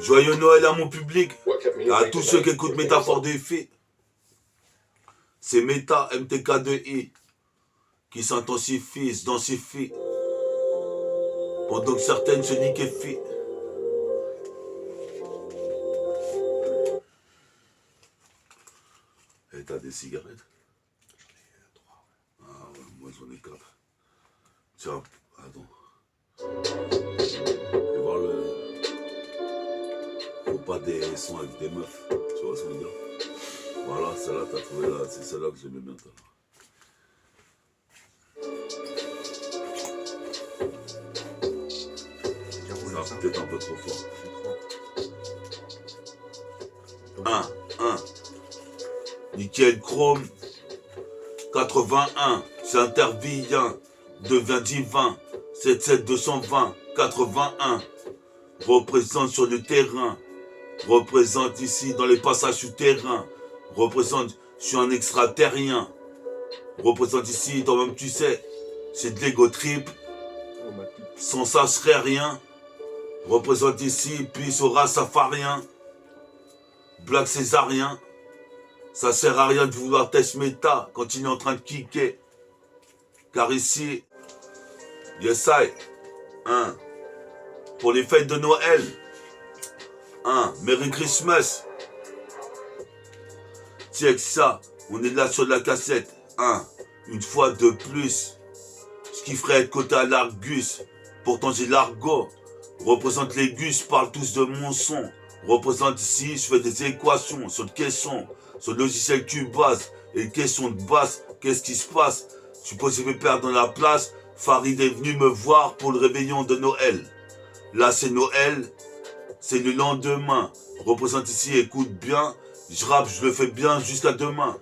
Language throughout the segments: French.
Joyeux Noël à mon public, et à tous ceux qui écoutent Métaphore de Fi. C'est Méta MTK2I qui s'intensifie, se densifie, pendant que certaines se liquéfient. Et t'as des cigarettes? J'en ai 3. Ah ouais, moi j'en ai 4. Tiens, attends. Je vais voir le... Faut pas des sons avec des meufs, tu vois ce que je veux dire? Voilà, celle-là t'as trouvé là, c'est celle-là que j'aimais bien. Ça peut-être un peu trop fort. 1. Nickel Chrome 81, c'est Intervillien, devient divin, 77220, 81, représente sur le terrain, représente ici dans les passages souterrains, représente, je suis un extraterrien, représente ici, toi-même tu sais, c'est de l'ego trip, sans ça je serais rien, représente ici, puis Sora Safarien, Black Césarien. Ça sert à rien de vouloir test méta quand il est en train de kicker. Car ici, yes I, pour les fêtes de Noël, Merry Christmas. Check ça, on est là sur la cassette, une fois de plus. Ce qui ferait être côté à l'Argus, pourtant j'ai l'argot. Représente les gus, parle tous de mon son. Représente ici, je fais des équations sur le caisson. Sur le logiciel Cubase et question de basse, qu'est-ce qui se passe? Je suppose que je vais perdre dans la place. Farid est venu me voir pour le réveillon de Noël. Là c'est Noël, c'est le lendemain. Représente ici, écoute bien. Je rappe, je le fais bien jusqu'à demain.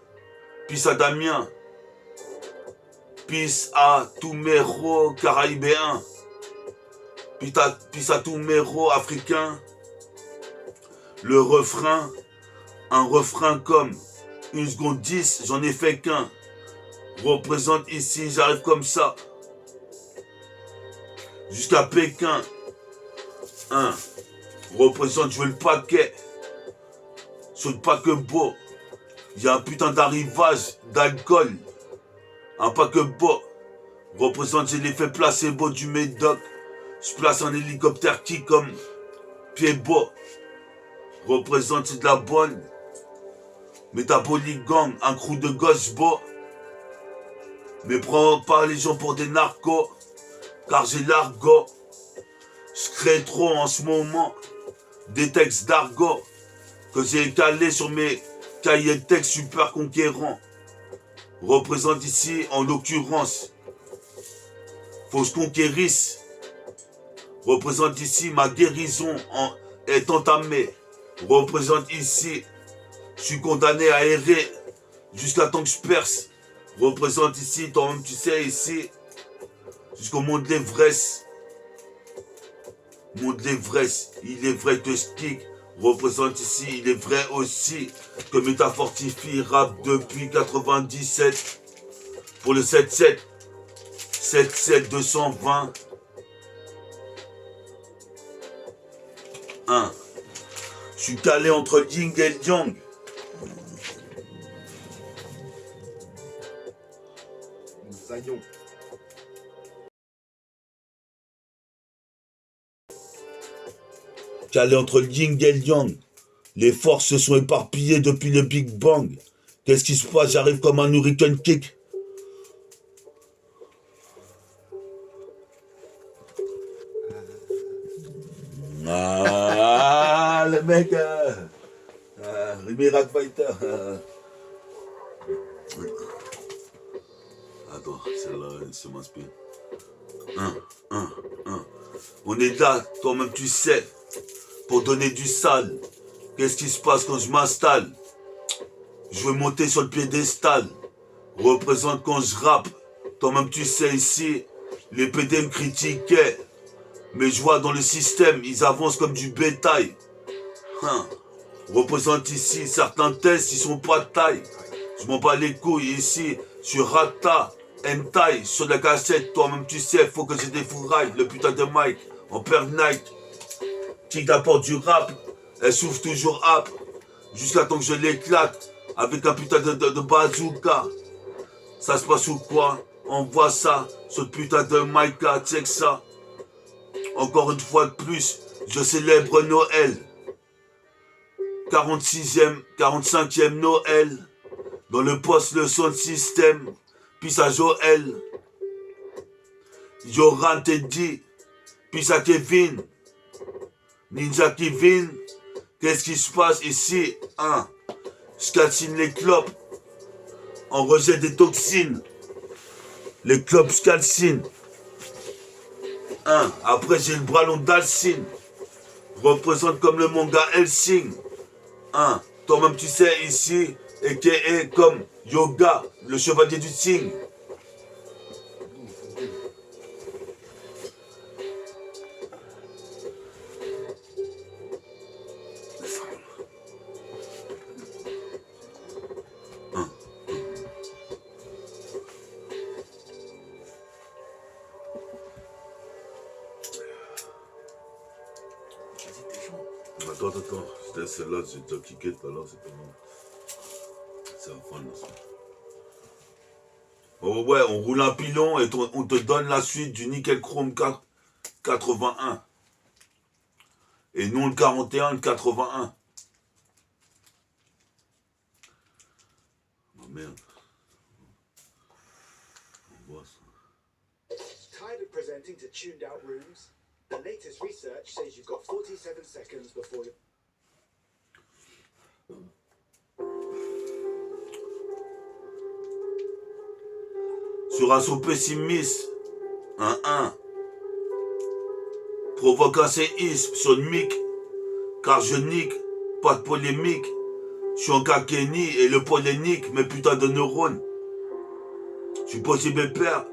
Peace à Damien. Peace à tous mes héros caraïbéens. Peace à tous mes héros africains. Le refrain. Un refrain comme 1 seconde 10, j'en ai fait qu'un. Représente ici, j'arrive comme ça. Jusqu'à Pékin. Représente, je veux le paquet. Sur le paquebot. Il y a un putain d'arrivage d'alcool. Un paquebot. Représente, j'ai l'effet placebo du Médoc. Je place un hélicoptère qui comme pied beau. Représente, c'est de la bonne. Métabolique gang, un crew de gosses beau. Mais prends pas les gens pour des narcos, car j'ai l'argot. Je crée trop en ce moment des textes d'argot que j'ai calés sur mes cahiers de textes super conquérants. Représente ici, en l'occurrence, faut que je conquérisse. Représente ici, ma guérison est entamée. Représente ici, je suis condamné à errer jusqu'à temps que je perce. Représente ici, toi-même tu sais, ici, jusqu'au mont de l'Everest. Mont de l'Everest, il est vrai que je kick. Représente ici, il est vrai aussi que Métafortifie rappe depuis 97. Pour le 7-7, 7-7-220. Je suis calé entre Ying et Yang. Zayon. Calé entre le yin et le yang. Les forces se sont éparpillées depuis le Big Bang. Qu'est-ce qui se passe? J'arrive comme un hurricane kick. Ah, le mec, Miracle Fighter. Attends, celle-là, elle se m'inspire. On est là, toi-même tu sais, pour donner du sale. Qu'est-ce qui se passe quand je m'installe? Je veux monter sur le piédestal. Représente quand je rappe. Toi-même tu sais ici, les PD me critiquaient. Mais je vois dans le système, ils avancent comme du bétail. Représente ici, certains tests, ils sont pas de taille. Je m'en bats les couilles ici, je suis rata, hentai, sur la cassette, toi-même tu sais, faut que j'ai des fourrailles, le putain de mic, en paire Nike. Kick d'abord du rap, Elle souffle toujours âpre, jusqu'à temps que je l'éclate, avec un putain de bazooka. Ça se passe ou quoi? On voit ça, ce putain de Maïka, check ça. Encore une fois de plus, je célèbre Noël. 45e Noël. Dans le poste, le son système. Puis à Joël. Yoran Teddy. Puis à Kevin. Ninja Kevin. Qu'est-ce qui se passe ici? Je calcine les clopes. On rejette des toxines. Les clopes je calcine. Après j'ai le bras long d'Alcine. Représente comme le manga Helsing. Toi-même tu sais ici, a.k.a. comme Yoga, le chevalier du Sing. Attends, c'était celle-là, j'ai déjà kické tout à l'heure, c'est pas bon. C'est un fun, là, ça. Oh ouais, on roule un pilon et on te donne la suite du Nickel Chrome 81. Et non le 41, le 81. Oh merde. On voit ça. Tired of presenting to tuned out rooms? The latest research says you've got 47 seconds before you... Sur un saut pessimiste, provoque un séisme sur le mic, car je nique, pas de polémique. Je suis en Kakeni et le polémique, mes putains de neurones. Je suis possible père,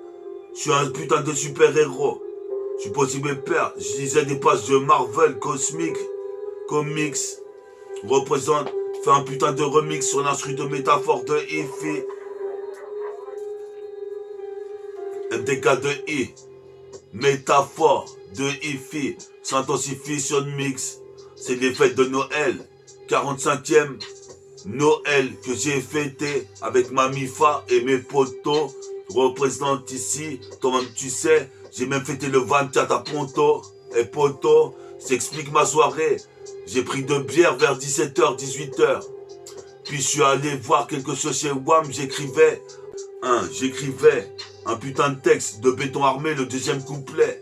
je suis un putain de super-héros. Je suis possible père, je lisais des pages de Marvel, Cosmic, Comics. Représente, fais un putain de remix sur l'instru de métaphore de Ifi. MTK de I. Métaphore de Ifi. S'intensifie sur le mix. C'est les fêtes de Noël. 45e Noël que j'ai fêté avec ma Mifa et mes potos. Représente ici, toi-même tu sais, j'ai même fêté le 24 à Ponto. Et poto, s'explique ma soirée. J'ai pris de bière vers 17h, 18h. Puis je suis allé voir quelque chose chez WAM, j'écrivais un putain de texte de béton armé, le deuxième couplet.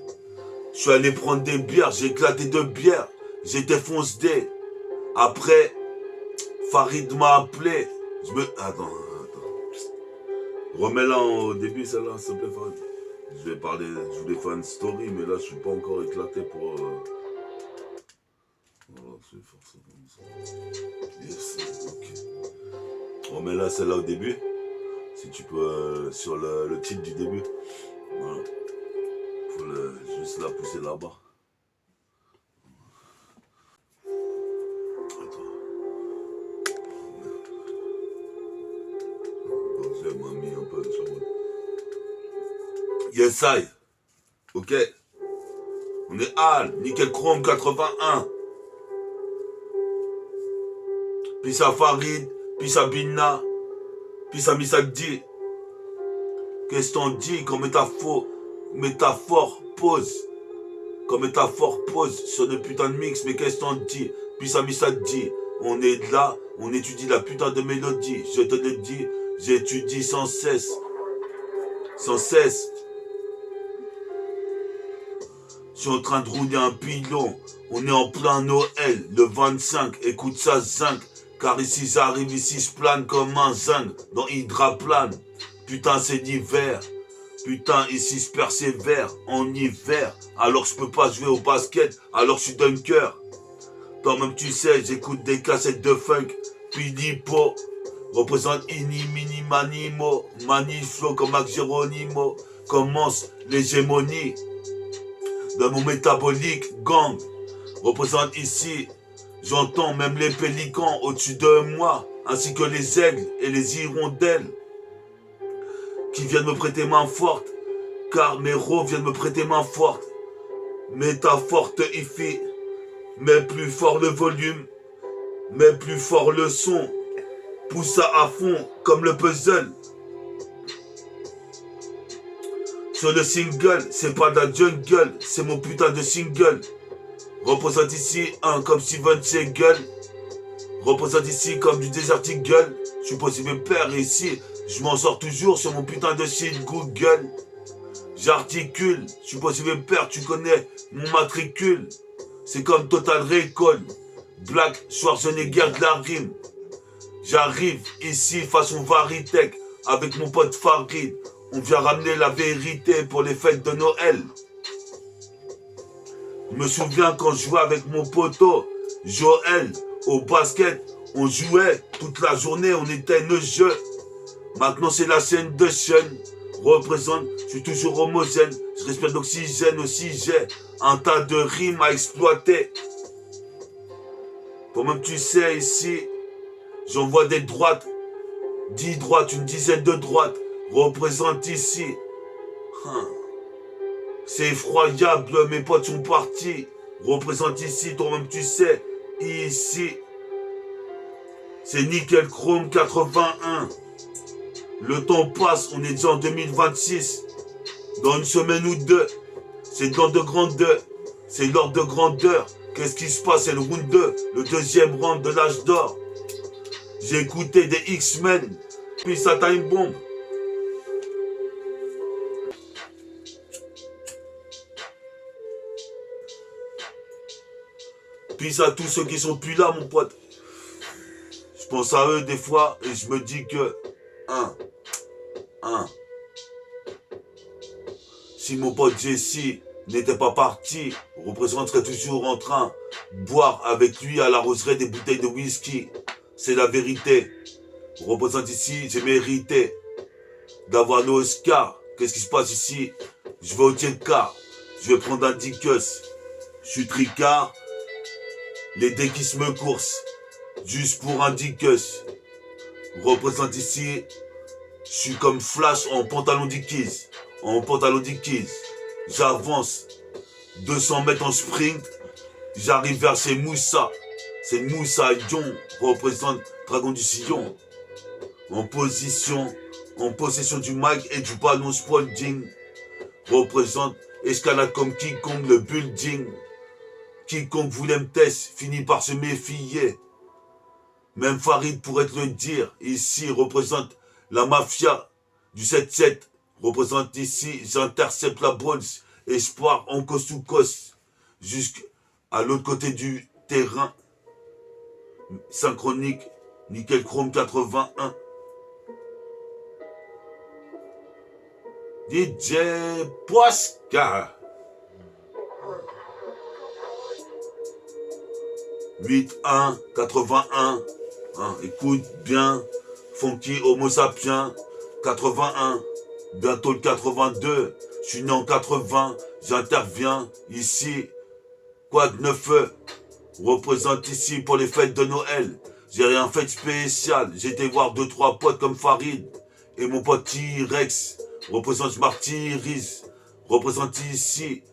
Je suis allé prendre des bières, j'ai éclaté de bière, j'étais fonce-dé. Après, Farid m'a appelé. Attends. Remets-la au début, celle-là, s'il te plaît, Farid. Je voulais faire une story, mais là, je suis pas encore éclaté pour... Voilà, c'est forcément ça. Yes, ok. Remets-la, celle-là au début. Si tu peux, sur le titre du début. Voilà. Faut juste la pousser là-bas. Attends. J'ai mis un peu sur moi. Yes, I. Ok. On est Al, Nickel Chrome 81. Puis à Farid, puis à Binna, puis à Misakdi. Qu'est-ce qu'on dit comme métaphore pose. Comme métaphore pose sur le putain de mix, mais qu'est-ce qu'on dit? Puis à Misakdi, on est là, on étudie la putain de mélodie. Je te le dis, j'étudie sans cesse. Sans cesse. Je suis en train de rouler un pilon. On est en plein Noël, le 25. Écoute ça, zinc. Car ici, j'arrive ici, je plane comme un zinc dans Hydraplane. Putain, c'est l'hiver. Putain, ici, je persévère en hiver. Alors, je peux pas jouer au basket. Alors, je suis dunker. Toi-même, tu sais, j'écoute des cassettes de funk. Puis l'hippo représente ini, mini, manimo. Maniflo comme Mac Geronimo. Commence l'hégémonie de mon métabolique gang. Représente ici, j'entends même les pélicans au-dessus de moi, ainsi que les aigles et les hirondelles qui viennent me prêter main forte, car mes rots viennent me prêter main forte. Métaphore te ifi, mais plus fort le volume, Mets plus fort le son. Pousse ça à fond comme le puzzle. Sur le single, c'est pas de la jungle, c'est mon putain de single. Représente ici un comme Steven Seagal. Représente ici comme du Desert Eagle. Je suis possible père ici. Je m'en sors toujours sur mon putain de site Google. J'articule. Je suis possible père, tu connais mon matricule. C'est comme Total Recall. Black Schwarzenegger de la rime. J'arrive ici façon Varitech avec mon pote Farid. On vient ramener la vérité pour les fêtes de Noël. Je me souviens quand je jouais avec mon poteau Joël au basket. On jouait toute la journée, on était nos jeux. Maintenant c'est la scène de chaîne. Représente, je suis toujours homogène. Je respire d'oxygène aussi, j'ai un tas de rimes à exploiter. Toi-même tu sais ici, j'envoie des droites. 10 droites, une dizaine de droites. Représente ici. C'est effroyable, mes potes sont partis. Représente ici, toi-même tu sais. Ici. C'est Nickel Chrome 81. Le temps passe, on est déjà en 2026. Dans une semaine ou deux. C'est de l'ordre de grandeur. C'est l'ordre de grandeur. Qu'est-ce qui se passe? C'est le round 2. Le deuxième round de l'âge d'or. J'ai écouté des X-Men. Puis ça time bomb. Puis à tous ceux qui sont plus là, mon pote. Je pense à eux des fois et je me dis que si mon pote Jesse n'était pas parti, représenterait toujours en train de boire avec lui à la roseraie des bouteilles de whisky. C'est la vérité. Représente ici, j'ai mérité d'avoir le Oscar. Qu'est-ce qui se passe ici? Je vais au TK. Je vais prendre un Dickus. Je suis tricard. Les déquisses me coursent. Juste pour un Dickus. Représente ici. Je suis comme Flash en pantalon Dickies. En pantalon Dickies. J'avance. 200 mètres en sprint. J'arrive vers ces Moussa. C'est Moussa Yon. Représente Dragon du Sillon. En possession du mic et du ballon Spalding. Représente escalade comme quiconque le building. Quiconque voulait me tester finit par se méfier. Même Farid pourrait te le dire. Ici représente la mafia du 7-7. Représente ici, j'intercepte la balle. Espoir en cos ou cos. Jusqu'à l'autre côté du terrain. Synchronique. Nickel Chrome 81. DJ Poisca. 8-1, 81. Écoute bien. Funky Homo sapiens. 81. Bientôt le 82. Je suis né en 80. J'interviens ici. Quoi de neuf? Représente ici pour les fêtes de Noël. J'ai rien fait de spécial. J'ai été voir 2-3 potes comme Farid. Et mon pote T-Rex. Représente, je martyrise. Représente ici.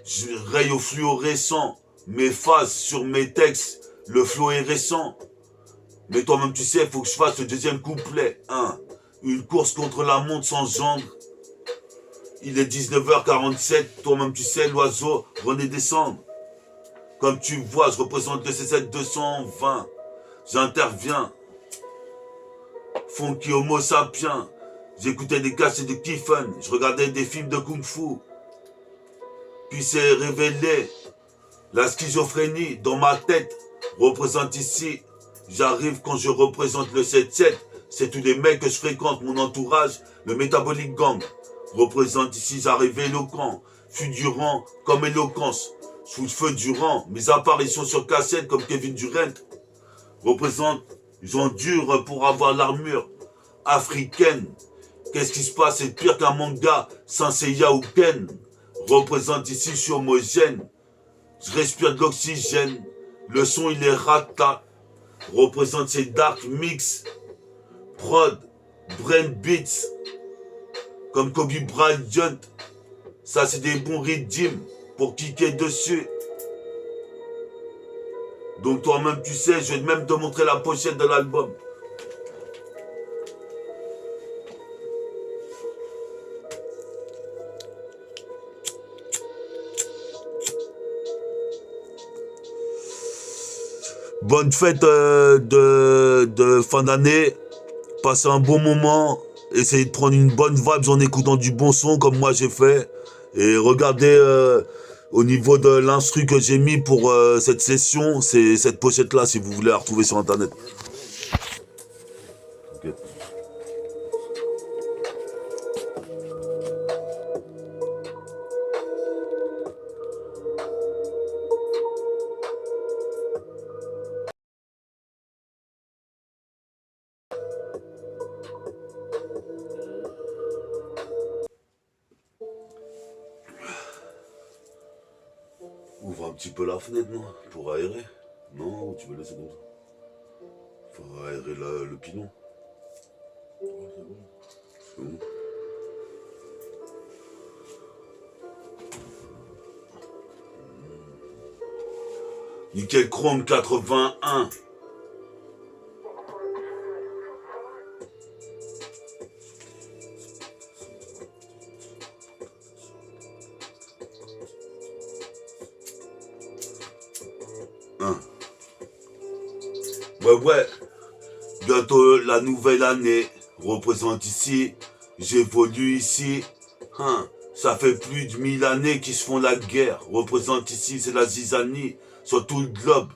Je raye au fluorescent. Mes phases sur mes textes. Le flow est récent. Mais toi-même tu sais, faut que je fasse le deuxième couplet. Une course contre la montre sans gendre. Il est 19h47. Toi-même tu sais, l'oiseau renaît descendre. Comme tu vois, je représente le C7 220. J'interviens. Funky Homo sapiens. J'écoutais des cassettes de Kiffen. Je regardais des films de Kung Fu. Puis c'est révélé. La schizophrénie dans ma tête. Représente ici. J'arrive quand je représente le 7-7. C'est tous les mecs que je fréquente. Mon entourage. Le métabolique gang. Représente ici. J'arrive éloquent. Fulgurant comme éloquence. Sous le feu durant. Mes apparitions sur cassette comme Kevin Durant. Représente. J'endure pour avoir l'armure africaine. Qu'est-ce qui se passe? C'est pire qu'un manga sans Seiya ou Ken. Représente ici, je suis homogène. Je respire de l'oxygène. Le son, il est rata. Représente ces dark mix. Prod, brain beats. Comme Kobe Bryant. Ça, c'est des bons rythmes pour kicker dessus. Donc toi-même tu sais, je vais même te montrer la pochette de l'album. Bonne fête de fin d'année. Passez un bon moment. Essayez de prendre une bonne vibe en écoutant du bon son comme moi j'ai fait. Et regardez au niveau de l'instru que j'ai mis pour cette session, c'est cette pochette là si vous voulez la retrouver sur internet. Okay. Ouvre un petit peu la fenêtre, non? Pour aérer. Non, ou tu veux laisser comme ça? Faut aérer le pilon. Ouais, c'est bon. C'est bon. Nickel Chrome 81. Ouais. Bientôt la nouvelle année. Représente ici. J'évolue ici. Ça fait plus de 1000 années qu'ils se font la guerre. Représente ici, c'est la zizanie sur tout le globe.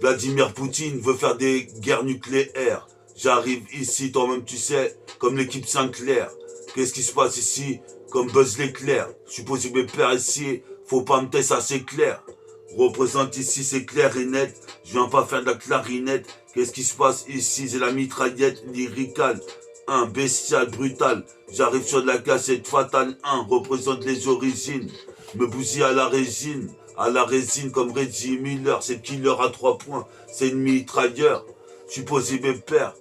Vladimir Poutine veut faire des guerres nucléaires. J'arrive ici, toi-même tu sais, comme l'équipe Sinclair. Qu'est-ce qui se passe ici? Comme Buzz l'éclair. Je suis posé mes pères ici, faut pas me taire, ça c'est clair. Représente ici, c'est clair et net. Je viens pas faire de la clarinette. Qu'est-ce qui se passe ici? C'est la mitraillette lyricale. Bestial, brutal. J'arrive sur de la cassette fatale. Représente les origines. Me bousille à la résine. À la résine comme Reggie Miller. C'est killer à 3 points. C'est une mitrailleur. Je suis posé mes pères.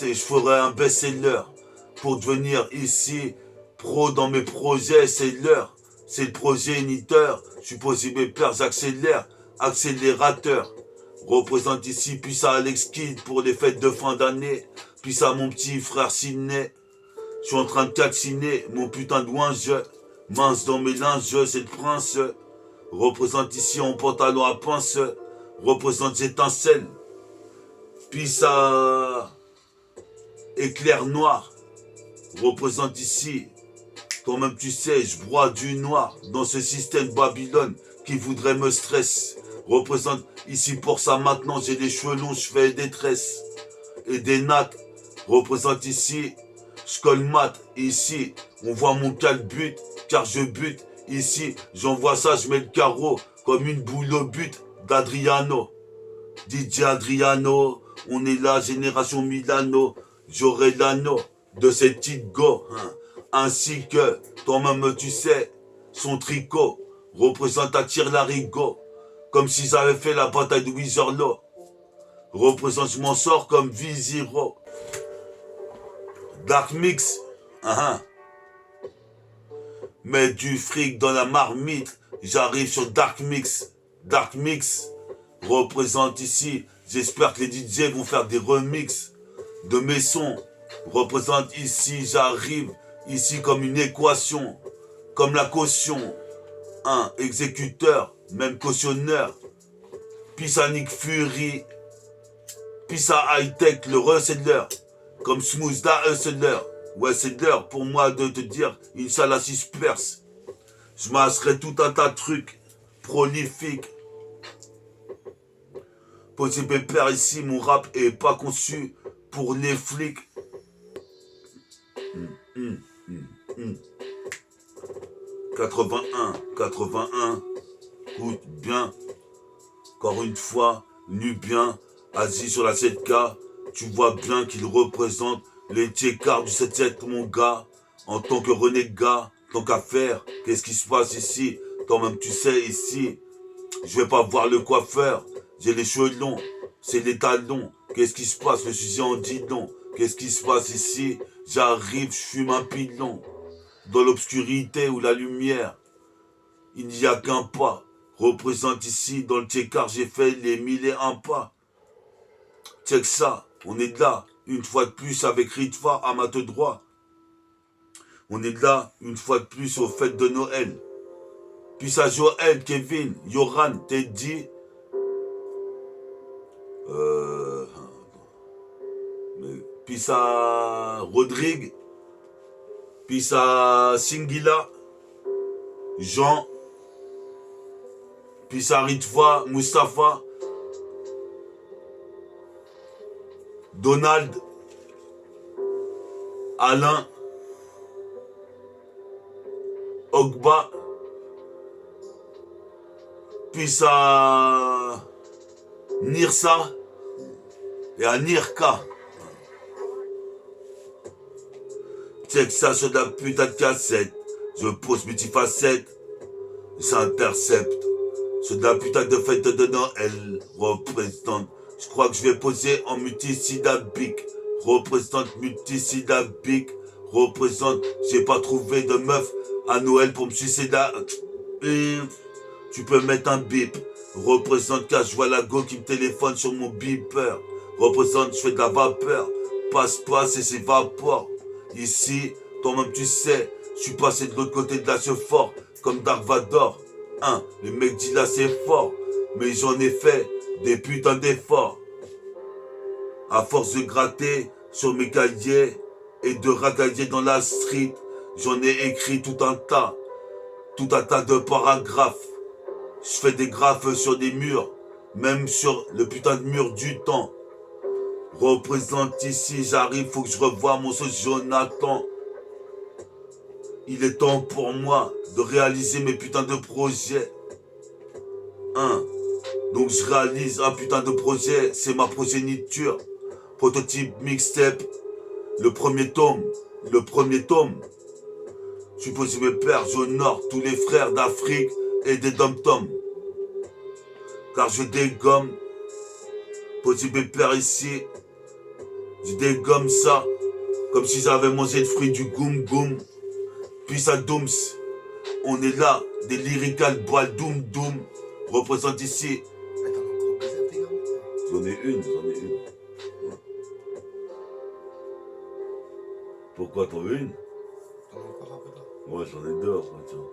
Je ferai un best-seller. Pour devenir ici pro dans mes projets, c'est l'heure. C'est le progéniteur. Je suis posé mes pères, j'accélère. Accélérateur. Représente ici, puis ça Alex Kidd pour les fêtes de fin d'année. Puis ça mon petit frère Sidney. Je suis en train de calciner mon putain de ouinge. Mince dans mes linges, c'est le prince. Représente ici en pantalon à pince. Représente étincelle. Puis ça éclair noir. Représente ici. Toi-même tu sais, je broie du noir dans ce système Babylone qui voudrait me stresser. Représente ici pour ça maintenant, j'ai les cheveux longs, je fais des tresses et des nattes. Représente ici, je colmate ici, on voit mon calbut car je bute ici, j'envoie ça, je mets le carreau comme une boule au but d'Adriano. DJ Adriano, on est la génération Milano, j'aurai l'anneau de ces petites go, ainsi que toi-même tu sais, son tricot représente à tir larigot. Comme s'ils avaient fait la bataille de Wizerlo. Représente, je m'en sors comme V0. Dark Mix. Mets du fric dans la marmite. J'arrive sur Dark Mix. Dark Mix représente ici. J'espère que les DJ vont faire des remixes de mes sons. Représente ici, j'arrive ici comme une équation. Comme la caution. Exécuteur. Même cautionneur. Puis à Nick Fury. Puis à High Tech, le reseller. Comme Smooth Da Hustler. Ouais, c'est l'heure pour moi de te dire, Inch'Allah si je perce. Je masserai tout un tas de trucs prolifiques. Posez pépère ici, mon rap est pas conçu pour les flics. 81. Écoute bien, encore une fois, Nubien, assis sur la 7K, tu vois bien qu'il représente les tchécards du 7-7, mon gars, en tant que renégat, tant qu'à faire, qu'est-ce qui se passe ici? Toi-même tu sais, ici, je vais pas voir le coiffeur, j'ai les cheveux longs, c'est les talons, qu'est-ce qui se passe? Le sujet en dit long, qu'est-ce qui se passe ici? J'arrive, je fume un pilon, dans l'obscurité ou la lumière, il n'y a qu'un pas. Représente ici, dans le Tchékar, j'ai fait les 1001 pas. Check ça, on est là, une fois de plus avec Ritva, Amat droit. On est là, une fois de plus, aux fêtes de Noël. Puis à Joël, Kevin, Yoran, Teddy, puis à Rodrigue, puis à Singila, Jean, puis à Ritva, Mustapha, Donald, Alain, Ogba, puis à Nirsa et à Nirka. Check ça sur la putain de cassette. Je pose multifacette, j'intercepte. Sur la putain de fête de Noël, représente. Je crois que je vais poser en multisyllabique. Représente multisyllabique. Représente, j'ai pas trouvé de meuf à Noël pour me suicider. Tu peux mettre un bip. Représente car je vois la go qui me téléphone sur mon beeper. Représente, je fais de la vapeur. Passe et s'évapore. Ici, toi-même tu sais, je suis passé de l'autre côté de la fort, comme Dark Vador. Le mec dit là c'est fort, mais j'en ai fait des putains d'efforts. À force de gratter sur mes cahiers et de ragailler dans la street, j'en ai écrit tout un tas de paragraphes. Je fais des graphes sur des murs, même sur le putain de mur du temps. Représente ici, j'arrive, faut que je revoie mon sauce Jonathan. Il est temps pour moi de réaliser mes putains de projets. Donc je réalise un putain de projet, c'est ma progéniture. Prototype mixtape, le premier tome. Je suppose mes pères, j'honore tous les frères d'Afrique et des dom-toms. Car je dégomme, possible mes pères ici, je dégomme ça, comme si j'avais mangé le fruit du goum goum. Puis ça dooms, on est là, des lyrical bois doom doom, représente ici. J'en ai une. Pourquoi t'en veux une? T'en as encore un peu là? Ouais, j'en ai deux après, tiens.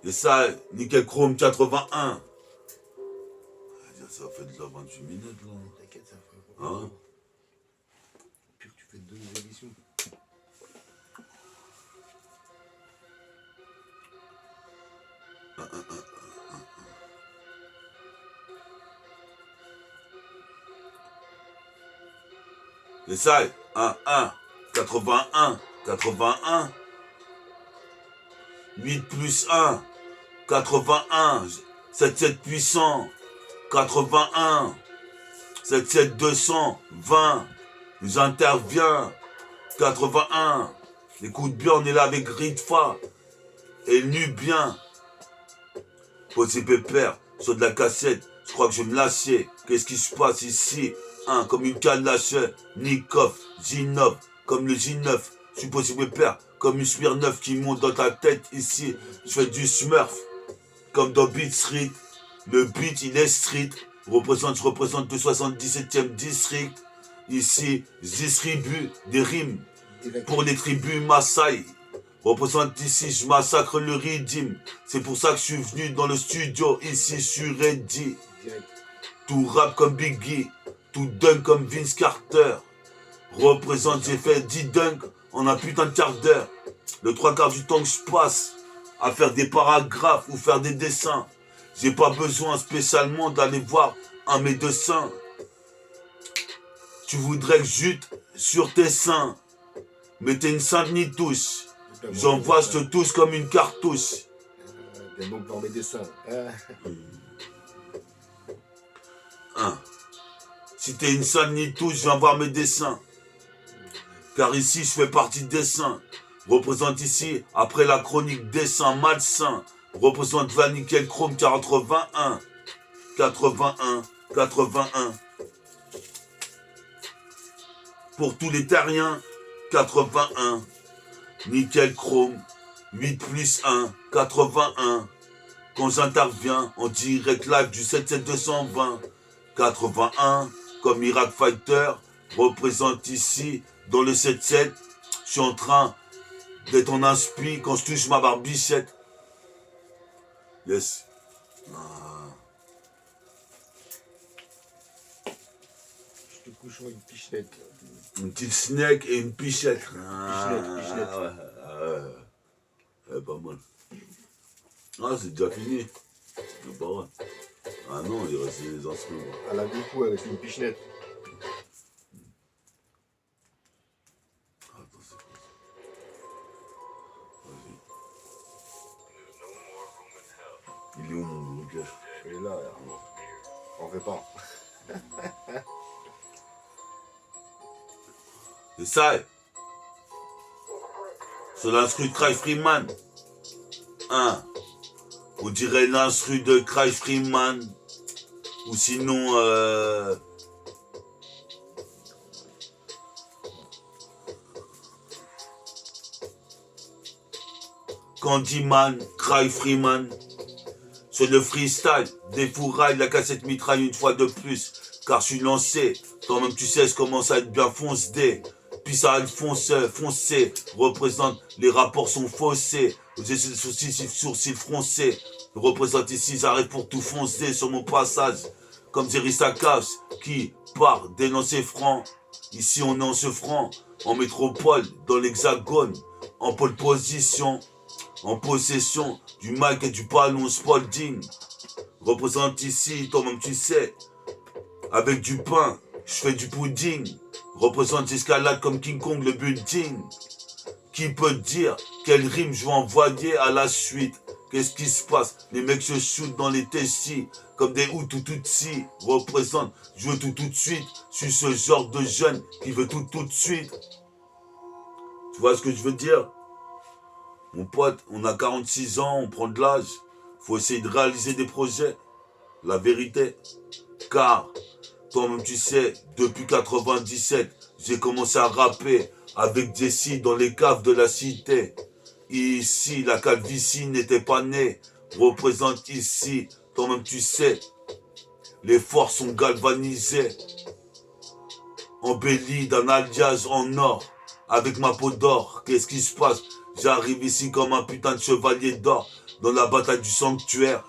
Et ça, Nickel Chrome 81. Ça fait déjà 28 minutes là. T'inquiète, ça fait Hein? Pire, tu fais deux éditions. Et ça, 81, 8 plus 1, 81, 7 puissant, 81, 7 200, 20, j'interviens, 81, écoute bien, on est là avec Ritva, et Nubien, Posé Pépère, sur de la cassette, je crois que je vais me lâcher, qu'est-ce qui se passe ici? Comme une canne lâcheur, Nikov, J9, comme le J9, je suis possible père, comme une Smir 9 qui monte dans ta tête ici, je fais du Smurf, comme dans Beat Street, le beat il est street, je représente le 77e district, ici, je distribue des rimes, pour les tribus Maasai, représente ici, je massacre le rythme, c'est pour ça que je suis venu dans le studio, ici, je suis ready, tout rap comme Biggie, tout dunk comme Vince Carter. Représente, j'ai fait 10 dunks en un putain de quart d'heure. Le 3/4 du temps que je passe à faire des paragraphes ou faire des dessins. J'ai pas besoin spécialement d'aller voir un médecin. Tu voudrais que jute sur tes seins. Mais t'es une sainte ni touche. J'envoie, je te touche comme une cartouche. T'es donc dans mes dessins. Si t'es une sainte ni touche, je viens voir mes dessins. Car ici, je fais partie des saints. Représente ici, après la chronique dessin malsain. Représente Van Nickel Chrome 81. Pour tous les terriens, 81. nickel chrome, 8+1, 81. Quand j'interviens en direct live du 77220, 81, comme Miracle Fighter, représente ici dans le 77. Je suis en train d'être en inspi quand je touche ma barbichette. Yes. Je te couche une pichenette. Une petite snake et une pichette. Pichenette. Ouais, pas mal. Ah, c'est déjà fini. C'est pas vrai. Ah non, il reste les instruments. À la coup avec une pichenette. Attends, c'est quoi ça? Vas-y. Il est où mon blocage? Il est là, on fait pas. C'est ça. C'est l'instru de Cry Freeman. Hein. On dirait l'instru de Cry Freeman. Ou sinon... Candyman, Cry Freeman. C'est le freestyle, défouraille la cassette mitraille une fois de plus. Car je suis lancé, toi-même tu sais, je commence à être bien foncé. Puis ça foncé, représente, les rapports sont faussés. J'ai sourcils froncés. Représente ici, j'arrête pour tout foncer sur mon passage. Comme Jerry Sakash, qui part des lancers francs. Ici on est en ce franc, en métropole, dans l'hexagone, en pole position. En possession du mic et du ballon Spalding. Représente ici, toi-même tu sais. Avec du pain, je fais du pudding. Représente j'escalade comme King Kong le building. Qui peut dire quelle rime je vais envoyer à la suite? Qu'est-ce qui se passe? Les mecs se shootent dans les testis comme des Hutu-Tutsi. Représente, je veux tout de suite. Je suis ce genre de jeune qui veut tout de suite. Tu vois ce que je veux dire? Mon pote, on a 46 ans, on prend de l'âge. Faut essayer de réaliser des projets. La vérité. Car, toi-même tu sais, depuis 97, j'ai commencé à rapper avec Jessie dans les caves de la cité. Ici, la calvitie n'était pas née. Représente ici, toi-même tu sais, les forces sont galvanisées. Embelli d'un alliage en or, avec ma peau d'or. Qu'est-ce qui se passe? J'arrive ici comme un putain de chevalier d'or dans la bataille du sanctuaire.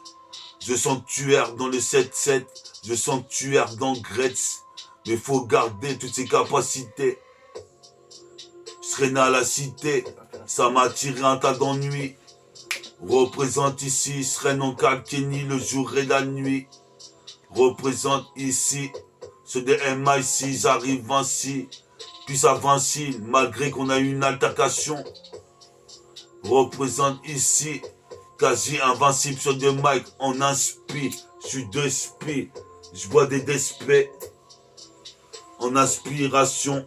Je sanctuaire dans le 7-7, je sanctuaire dans Gretz. Mais faut garder toutes ses capacités. Je serai né à la cité, ça m'a attiré un tas d'ennuis. Représente ici, je serai non Kalkeni le jour et la nuit. Représente ici, ceux des MI6, j'arrive ainsi. Puis ça vacille, malgré qu'on a eu une altercation. Représente ici, quasi invincible sur des mics, on inspire, je suis de spi, je bois des despés, en inspiration,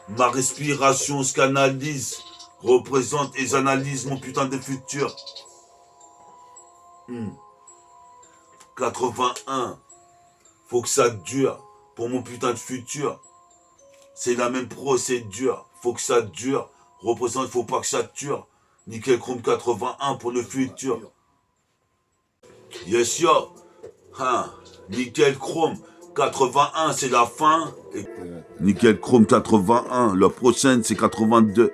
ma respiration se canalise, représente et j'analyse mon putain de futur. 81, faut que ça dure pour mon putain de futur, c'est la même procédure, faut que ça dure, représente, faut pas que ça dure. Nickel Chrome 81 pour le futur. Yes yo. Hein. Nickel Chrome 81 c'est la fin. Et Nickel Chrome 81, la prochaine c'est 82.